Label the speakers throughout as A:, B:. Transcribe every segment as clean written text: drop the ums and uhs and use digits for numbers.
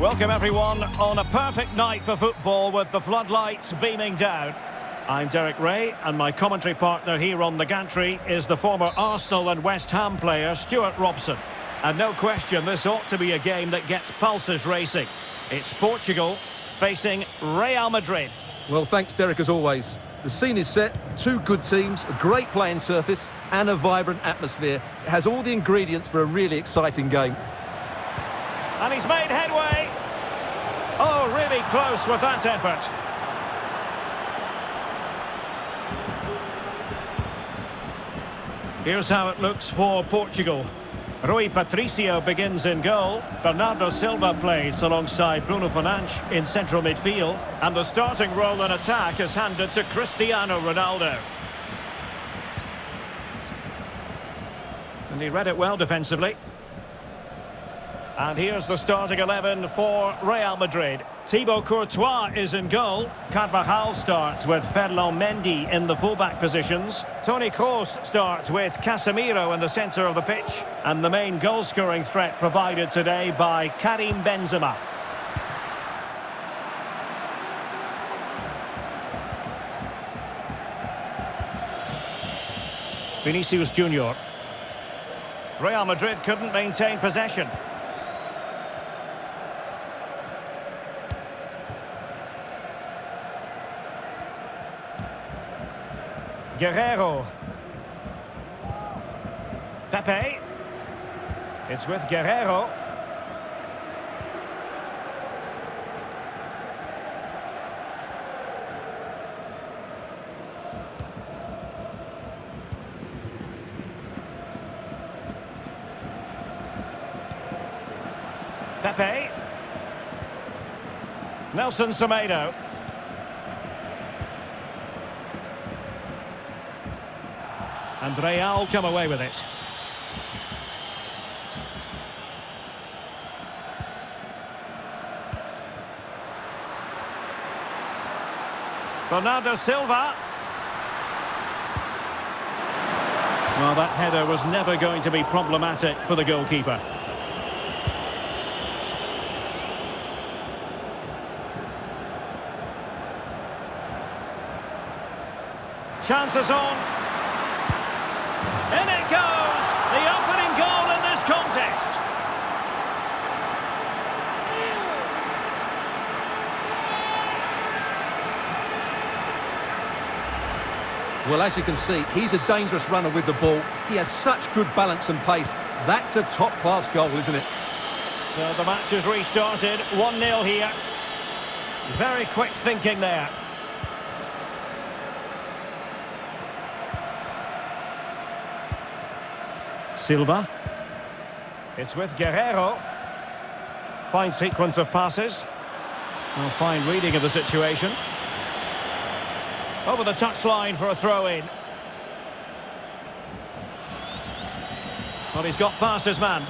A: Welcome everyone on a perfect night for football with the floodlights beaming down. I'm Derek Ray and my commentary partner here on the gantry is the former Arsenal and West Ham player Stuart Robson. And no question this ought to be a game that gets pulses racing. It's Portugal facing Real Madrid.
B: Well, thanks Derek as always. The scene is set, two good teams, a great playing surface and a vibrant atmosphere. It has all the ingredients for a really exciting game.
A: And he's made headway. Oh, really close with that effort. Here's how it looks for Portugal. Rui Patricio begins in goal. Bernardo Silva plays alongside Bruno Fernandes in central midfield. And the starting role in attack is handed to Cristiano Ronaldo. And he read it well defensively. And here's the starting 11 for Real Madrid. Thibaut Courtois is in goal. Carvajal starts with Ferland Mendy in the fullback positions. Toni Kroos starts with Casemiro in the centre of the pitch. And the main goal-scoring threat provided today by Karim Benzema. Vinicius Junior. Real Madrid couldn't maintain possession. Guerrero. Pepe. It's with Guerrero. Pepe. Nelson Semedo. And Real come away with it. Bernardo Silva. Well, that header was never going to be problematic for the goalkeeper. Chances on. In it goes! The opening goal in this contest.
B: Well, as you can see, he's a dangerous runner with the ball. He has such good balance and pace. That's a top-class goal, isn't it?
A: So the match has restarted. 1-0 here. Very quick thinking there. Silva. It's with Guerrero. Fine sequence of passes. Well, fine reading of the situation. Over the touchline for a throw-in. Well, he's got past his man.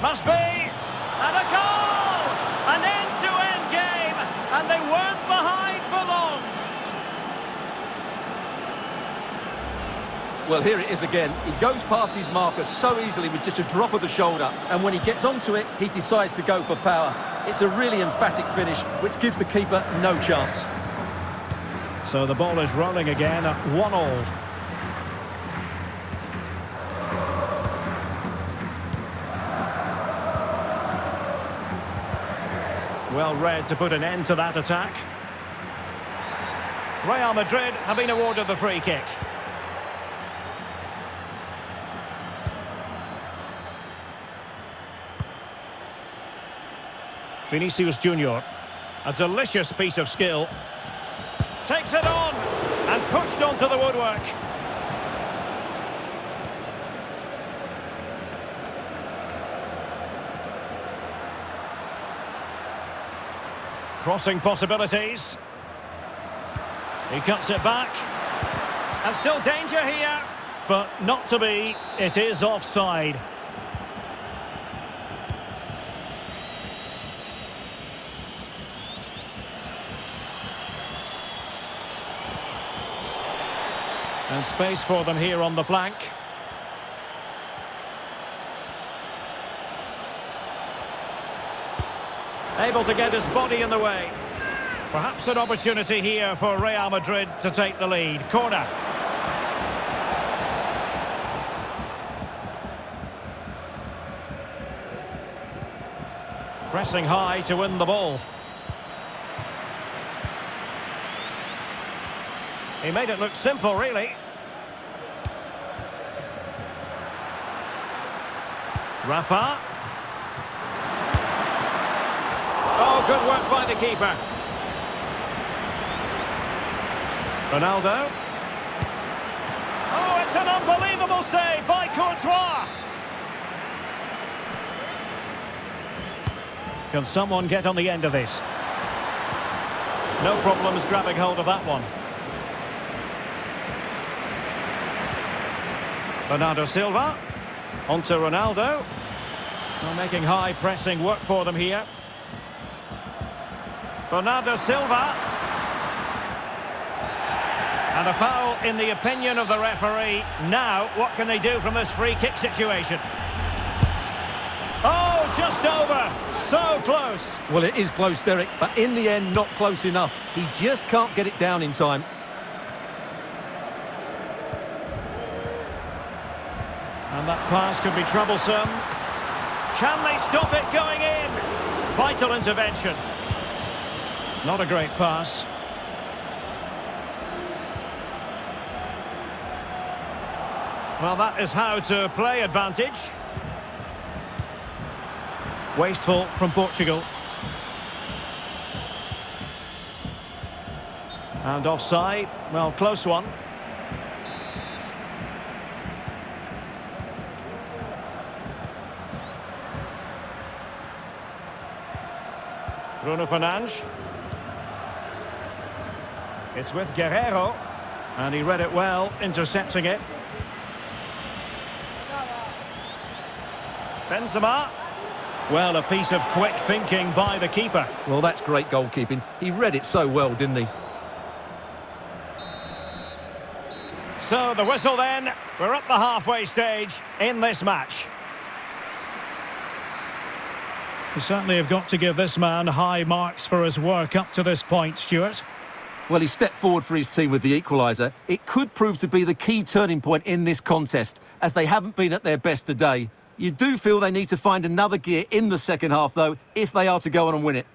A: Must be! And a goal! An end-to-end game! And they weren't behind for long!
B: Well, here it is again. He goes past his marker so easily with just a drop of the shoulder. And when he gets onto it, he decides to go for power. It's a really emphatic finish, which gives the keeper no chance.
A: So the ball is rolling again at 1-1. Well read to put an end to that attack. Real Madrid have been awarded the free kick. Vinicius Junior. A delicious piece of skill. Takes it on and pushed onto the woodwork. Crossing possibilities. He cuts it back. And still danger here, but not to be. It is offside. And space for them here on the flank. Able to get his body in the way. Perhaps an opportunity here for Real Madrid to take the lead. Corner. Pressing high to win the ball. He made it look simple, really. Rafa. Oh, good work by the keeper. Ronaldo. Oh, it's an unbelievable save by Courtois. Can someone get on the end of this? No problems grabbing hold of that one. Bernardo Silva. On to Ronaldo. Well, making high pressing work for them here. Bernardo Silva. And a foul in the opinion of the referee. Now, what can they do from this free kick situation? Oh, just over. So close.
B: Well, it is close, Derek, but in the end, not close enough. He just can't get it down in time.
A: And that pass could be troublesome. Can they stop it going in? Vital intervention. Not a great pass. Well, that is how to play advantage. Wasteful from Portugal. And offside. Well, close one. Bruno Fernandes. It's with Guerrero. And he read it well, intercepting it. Benzema. Well, a piece of quick thinking by the keeper.
B: Well, that's great goalkeeping. He read it so well, didn't he?
A: So the whistle then. We're at the halfway stage in this match. You certainly have got to give this man high marks for his work up to this point, Stuart.
B: Well, he stepped forward for his team with the equaliser. It could prove to be the key turning point in this contest, as they haven't been at their best today. You do feel they need to find another gear in the second half, though, if they are to go on and win it.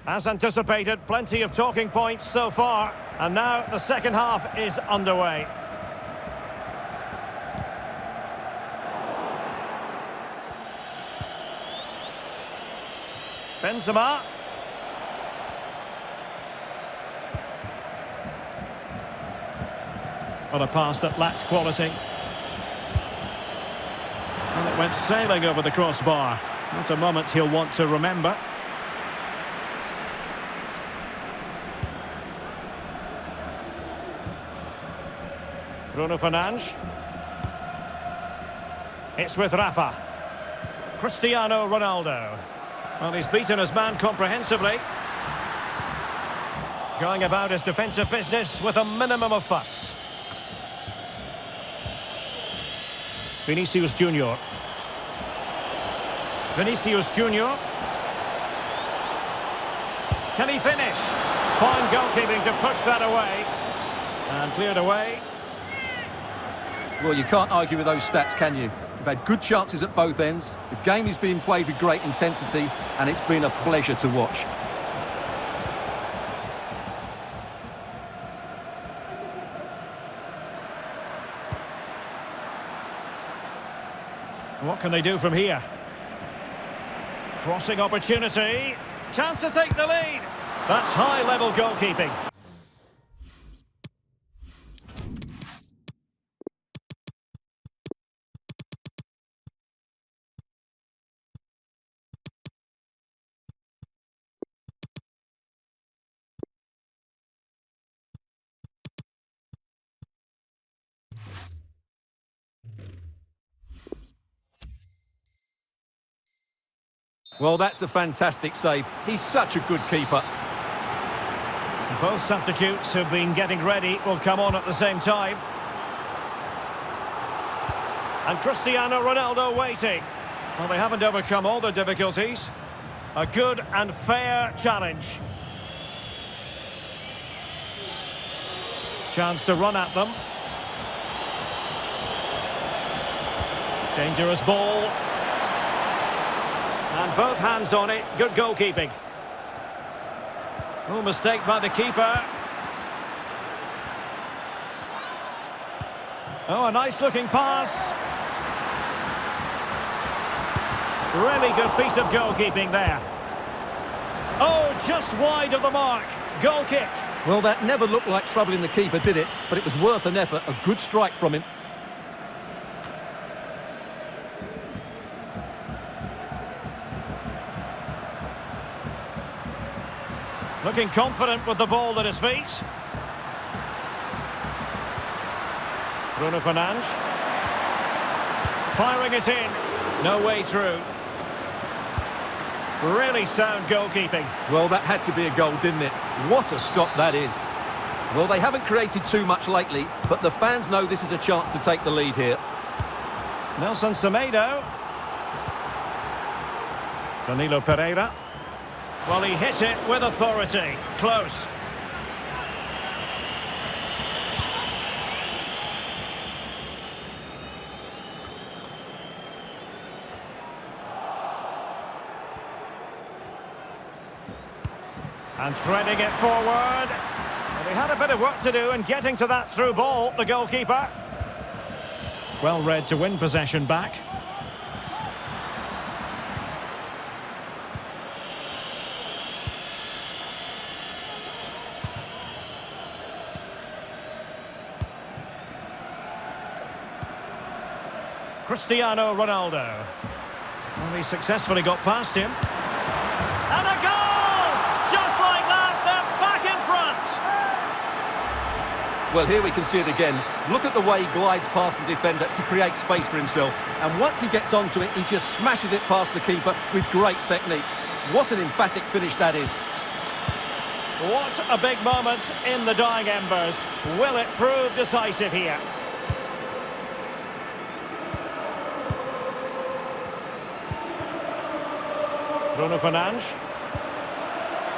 A: As anticipated, plenty of talking points so far. And now the second half is underway. Benzema. Well, a pass that lacks quality. And it went sailing over the crossbar. Not a moment he'll want to remember. Bruno Fernandes. It's with Rafa. Cristiano Ronaldo. Well, he's beaten his man comprehensively. Going about his defensive business with a minimum of fuss. Vinicius Junior. Vinicius Junior. Can he finish? Fine goalkeeping to push that away. And cleared away.
B: Well, you can't argue with those stats, can you? You've had good chances at both ends. The game is being played with great intensity, and it's been a pleasure to watch.
A: What can they do from here? Crossing opportunity. Chance to take the lead. That's high-level goalkeeping.
B: Well, that's a fantastic save. He's such a good keeper.
A: Both substitutes who've been getting ready will come on at the same time. And Cristiano Ronaldo waiting. Well, they haven't overcome all the difficulties. A good and fair challenge. Chance to run at them. Dangerous ball. And both hands on it. Good goalkeeping. Oh, mistake by the keeper. Oh, a nice-looking pass. Really good piece of goalkeeping there. Oh, just wide of the mark. Goal kick.
B: Well, that never looked like troubling the keeper, did it? But it was worth an effort. A good strike from him.
A: Looking confident with the ball at his feet. Bruno Fernandes. Firing it in. No way through. Really sound goalkeeping.
B: Well, that had to be a goal, didn't it? What a stop that is. Well, they haven't created too much lately, but the fans know this is a chance to take the lead here.
A: Nelson Semedo. Danilo Pereira. Well, he hit it with authority. Close. And threading it forward. Well, he had a bit of work to do in getting to that through ball, the goalkeeper. Well read to win possession back. Cristiano Ronaldo. Well, he successfully got past him. And a goal! Just like that, they're back in front.
B: Well, here we can see it again. Look at the way he glides past the defender to create space for himself. And once he gets onto it, he just smashes it past the keeper with great technique. What an emphatic finish that is.
A: What a big moment in the dying embers. Will it prove decisive here? Bruno Fernandes.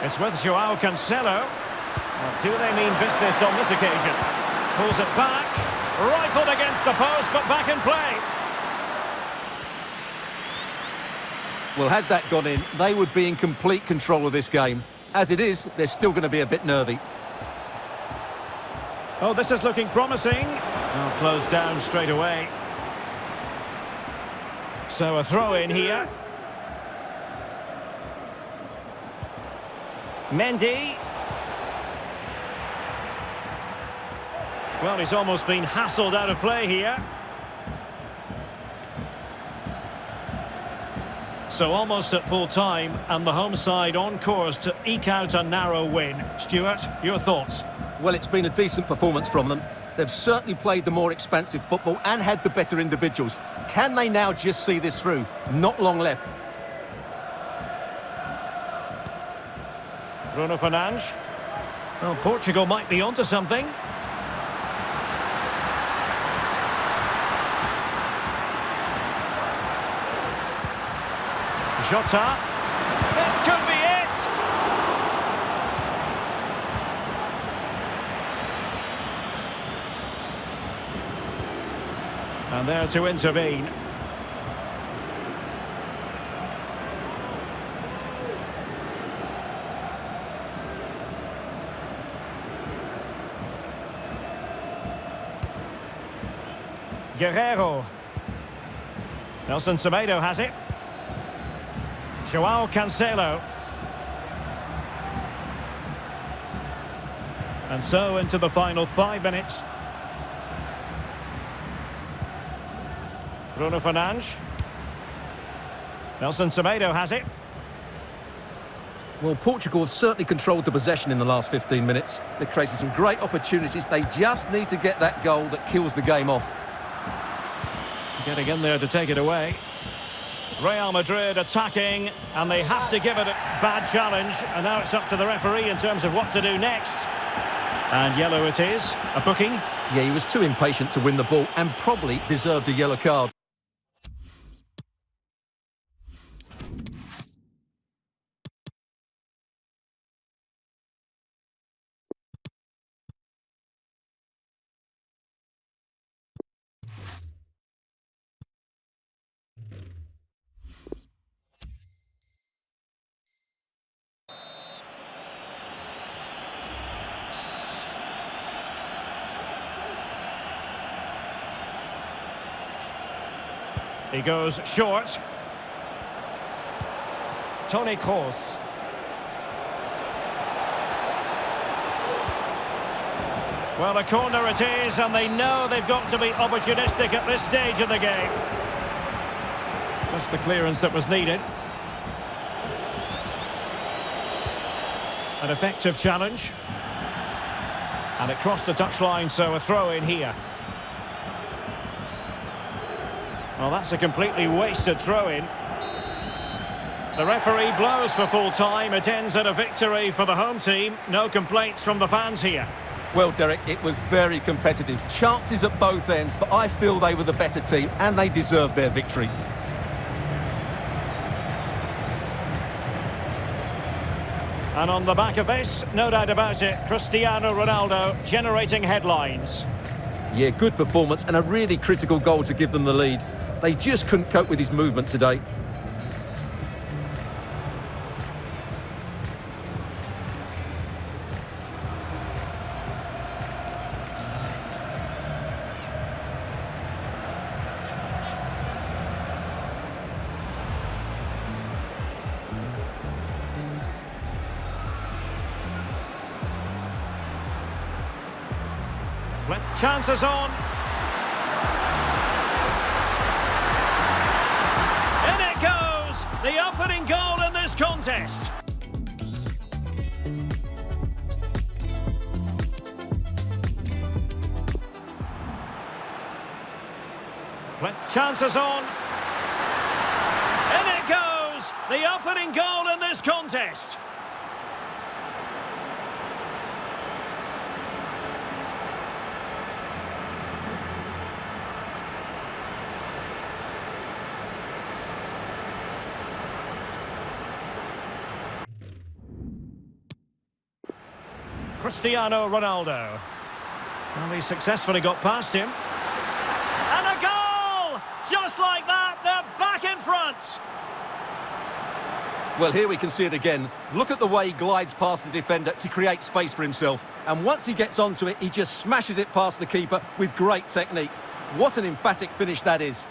A: It's with João Cancelo. Well, do they mean business on this occasion? Pulls it back. Rifled against the post, but back in play.
B: Well, had that gone in, they would be in complete control of this game. As it is, they're still going to be a bit nervy.
A: Oh, this is looking promising. Well, closed down straight away. So a throw in here. Mendy. Well, he's almost been hassled out of play here. So almost at full time, and the home side on course to eke out a narrow win. Stuart, your thoughts?
B: Well, it's been a decent performance from them. They've certainly played the more expansive football and had the better individuals. Can they now just see this through? Not long left.
A: Bruno Fernandes. Well, Portugal might be onto something. Jota. This could be it! And there to intervene. Guerrero. Nelson Semedo has it. Joao Cancelo. And so into the final 5 minutes. Bruno Fernandes. Nelson Semedo has it.
B: Well, Portugal have certainly controlled the possession in the last 15 minutes. They've created some great opportunities. They just need to get that goal that kills the game off.
A: Getting in there to take it away. Real Madrid attacking, and they have to give it a bad challenge. And now it's up to the referee in terms of what to do next. And yellow it is. A booking.
B: Yeah, he was too impatient to win the ball and probably deserved a yellow card.
A: He goes short. Toni Kroos. Well, a corner it is, and they know they've got to be opportunistic at this stage of the game. Just the clearance that was needed. An effective challenge. And it crossed the touchline, so a throw in here. Well, that's a completely wasted throw-in. The referee blows for full time. It ends at a victory for the home team. No complaints from the fans here.
B: Well, Derek, it was very competitive. Chances at both ends, but I feel they were the better team and they deserved their victory.
A: And on the back of this, no doubt about it, Cristiano Ronaldo generating headlines.
B: Yeah, good performance and a really critical goal to give them the lead. They just couldn't cope with his movement today.
A: Chances on. In it goes! The opening goal in this contest. Chances on. In it goes! The opening goal in this contest. Cristiano Ronaldo. Well, he successfully got past him. And a goal! Just like that, they're back in front.
B: Well, here we can see it again. Look at the way he glides past the defender to create space for himself. And once he gets onto it, he just smashes it past the keeper with great technique. What an emphatic finish that is.